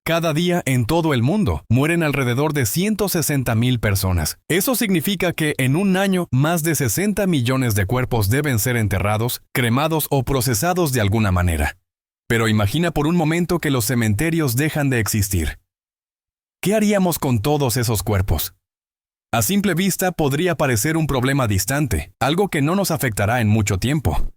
Cada día en todo el mundo mueren alrededor de 160,000 personas. Eso significa que en un año más de 60 millones de cuerpos deben ser enterrados, cremados o procesados de alguna manera. Pero imagina por un momento que los cementerios dejan de existir. ¿Qué haríamos con todos esos cuerpos? A simple vista podría parecer un problema distante, algo que no nos afectará en mucho tiempo.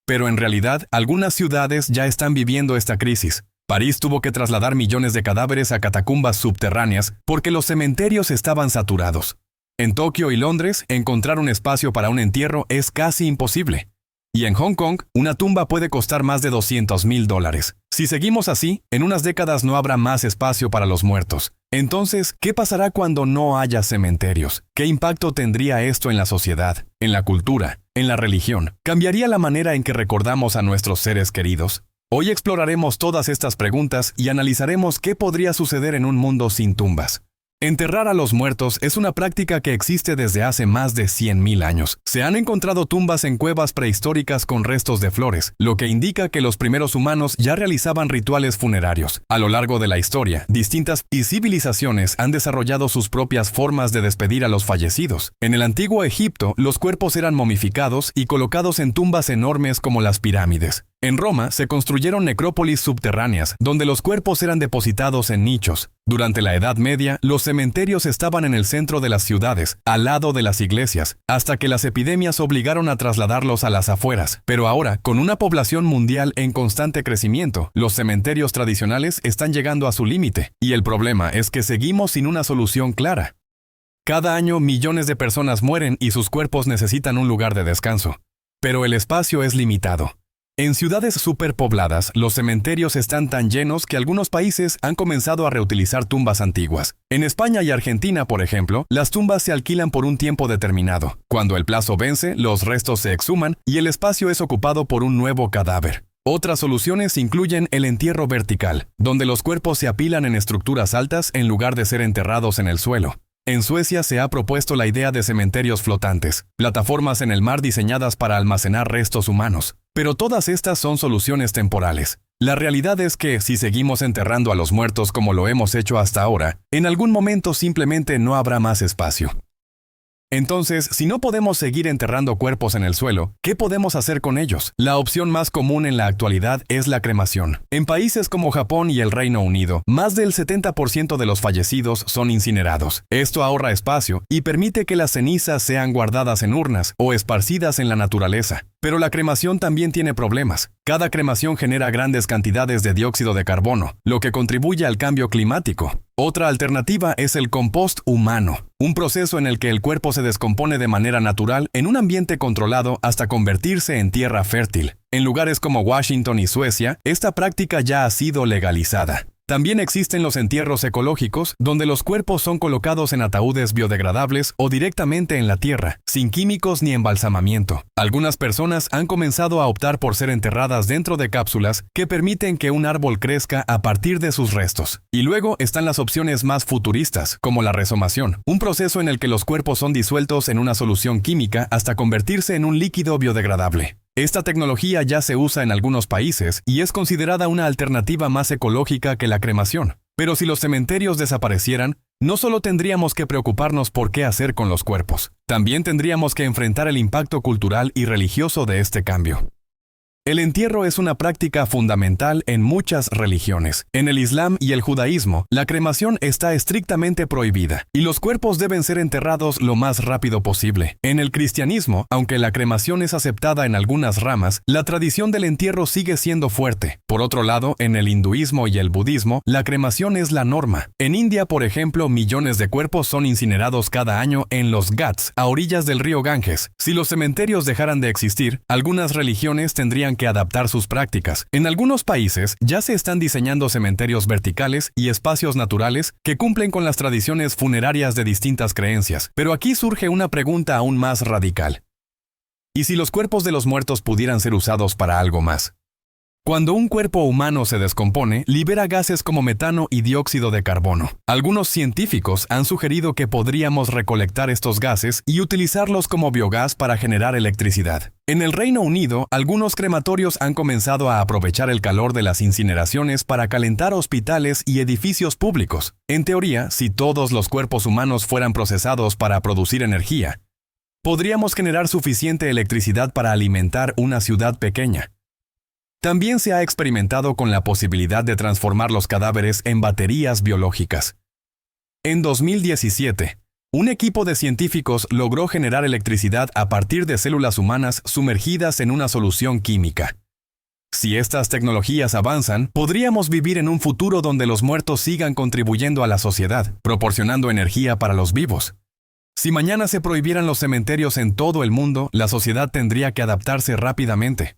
Pero en realidad, algunas ciudades ya están viviendo esta crisis. París tuvo que trasladar millones de cadáveres a catacumbas subterráneas porque los cementerios estaban saturados. En Tokio y Londres, encontrar un espacio para un entierro es casi imposible. Y en Hong Kong, una tumba puede costar más de $200,000. Si seguimos así, en unas décadas no habrá más espacio para los muertos. Entonces, ¿qué pasará cuando no haya cementerios? ¿Qué impacto tendría esto en la sociedad, en la cultura, en la religión? ¿Cambiaría la manera en que recordamos a nuestros seres queridos? Hoy exploraremos todas estas preguntas y analizaremos qué podría suceder en un mundo sin tumbas. Enterrar a los muertos es una práctica que existe desde hace más de 100,000 años. Se han encontrado tumbas en cuevas prehistóricas con restos de flores, lo que indica que los primeros humanos ya realizaban rituales funerarios. A lo largo de la historia, distintas civilizaciones han desarrollado sus propias formas de despedir a los fallecidos. En el antiguo Egipto, los cuerpos eran momificados y colocados en tumbas enormes como las pirámides. En Roma se construyeron necrópolis subterráneas, donde los cuerpos eran depositados en nichos. Durante la Edad Media, los cementerios estaban en el centro de las ciudades, al lado de las iglesias, hasta que las epidemias obligaron a trasladarlos a las afueras. Pero ahora, con una población mundial en constante crecimiento, los cementerios tradicionales están llegando a su límite, y el problema es que seguimos sin una solución clara. Cada año millones de personas mueren y sus cuerpos necesitan un lugar de descanso. Pero el espacio es limitado. En ciudades superpobladas, los cementerios están tan llenos que algunos países han comenzado a reutilizar tumbas antiguas. En España y Argentina, por ejemplo, las tumbas se alquilan por un tiempo determinado. Cuando el plazo vence, los restos se exhuman y el espacio es ocupado por un nuevo cadáver. Otras soluciones incluyen el entierro vertical, donde los cuerpos se apilan en estructuras altas en lugar de ser enterrados en el suelo. En Suecia se ha propuesto la idea de cementerios flotantes, plataformas en el mar diseñadas para almacenar restos humanos. Pero todas estas son soluciones temporales. La realidad es que, si seguimos enterrando a los muertos como lo hemos hecho hasta ahora, en algún momento simplemente no habrá más espacio. Entonces, si no podemos seguir enterrando cuerpos en el suelo, ¿qué podemos hacer con ellos? La opción más común en la actualidad es la cremación. En países como Japón y el Reino Unido, más del 70% de los fallecidos son incinerados. Esto ahorra espacio y permite que las cenizas sean guardadas en urnas o esparcidas en la naturaleza. Pero la cremación también tiene problemas. Cada cremación genera grandes cantidades de dióxido de carbono, lo que contribuye al cambio climático. Otra alternativa es el compost humano, un proceso en el que el cuerpo se descompone de manera natural en un ambiente controlado hasta convertirse en tierra fértil. En lugares como Washington y Suecia, esta práctica ya ha sido legalizada. También existen los entierros ecológicos, donde los cuerpos son colocados en ataúdes biodegradables o directamente en la tierra, sin químicos ni embalsamamiento. Algunas personas han comenzado a optar por ser enterradas dentro de cápsulas que permiten que un árbol crezca a partir de sus restos. Y luego están las opciones más futuristas, como la resomación, un proceso en el que los cuerpos son disueltos en una solución química hasta convertirse en un líquido biodegradable. Esta tecnología ya se usa en algunos países y es considerada una alternativa más ecológica que la cremación. Pero si los cementerios desaparecieran, no solo tendríamos que preocuparnos por qué hacer con los cuerpos, también tendríamos que enfrentar el impacto cultural y religioso de este cambio. El entierro es una práctica fundamental en muchas religiones. En el Islam y el judaísmo, la cremación está estrictamente prohibida y los cuerpos deben ser enterrados lo más rápido posible. En el cristianismo, aunque la cremación es aceptada en algunas ramas, la tradición del entierro sigue siendo fuerte. Por otro lado, en el hinduismo y el budismo, la cremación es la norma. En India, por ejemplo, millones de cuerpos son incinerados cada año en los Ghats, a orillas del río Ganges. Si los cementerios dejaran de existir, algunas religiones tendrían que adaptar sus prácticas. En algunos países ya se están diseñando cementerios verticales y espacios naturales que cumplen con las tradiciones funerarias de distintas creencias. Pero aquí surge una pregunta aún más radical. ¿Y si los cuerpos de los muertos pudieran ser usados para algo más? Cuando un cuerpo humano se descompone, libera gases como metano y dióxido de carbono. Algunos científicos han sugerido que podríamos recolectar estos gases y utilizarlos como biogás para generar electricidad. En el Reino Unido, algunos crematorios han comenzado a aprovechar el calor de las incineraciones para calentar hospitales y edificios públicos. En teoría, si todos los cuerpos humanos fueran procesados para producir energía, podríamos generar suficiente electricidad para alimentar una ciudad pequeña. También se ha experimentado con la posibilidad de transformar los cadáveres en baterías biológicas. En 2017, un equipo de científicos logró generar electricidad a partir de células humanas sumergidas en una solución química. Si estas tecnologías avanzan, podríamos vivir en un futuro donde los muertos sigan contribuyendo a la sociedad, proporcionando energía para los vivos. Si mañana se prohibieran los cementerios en todo el mundo, la sociedad tendría que adaptarse rápidamente.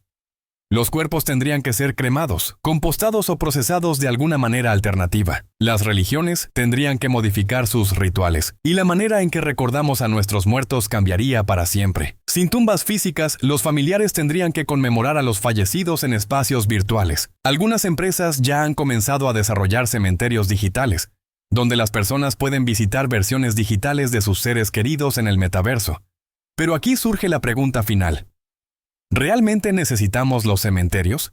Los cuerpos tendrían que ser cremados, compostados o procesados de alguna manera alternativa. Las religiones tendrían que modificar sus rituales, y la manera en que recordamos a nuestros muertos cambiaría para siempre. Sin tumbas físicas, los familiares tendrían que conmemorar a los fallecidos en espacios virtuales. Algunas empresas ya han comenzado a desarrollar cementerios digitales, donde las personas pueden visitar versiones digitales de sus seres queridos en el metaverso. Pero aquí surge la pregunta final. ¿Realmente necesitamos los cementerios?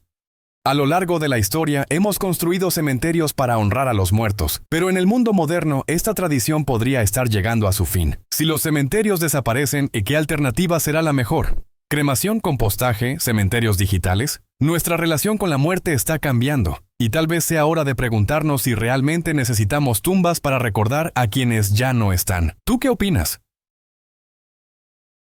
A lo largo de la historia hemos construido cementerios para honrar a los muertos, pero en el mundo moderno esta tradición podría estar llegando a su fin. Si los cementerios desaparecen, ¿qué alternativa será la mejor? ¿Cremación, compostaje, cementerios digitales? Nuestra relación con la muerte está cambiando, y tal vez sea hora de preguntarnos si realmente necesitamos tumbas para recordar a quienes ya no están. ¿Tú qué opinas?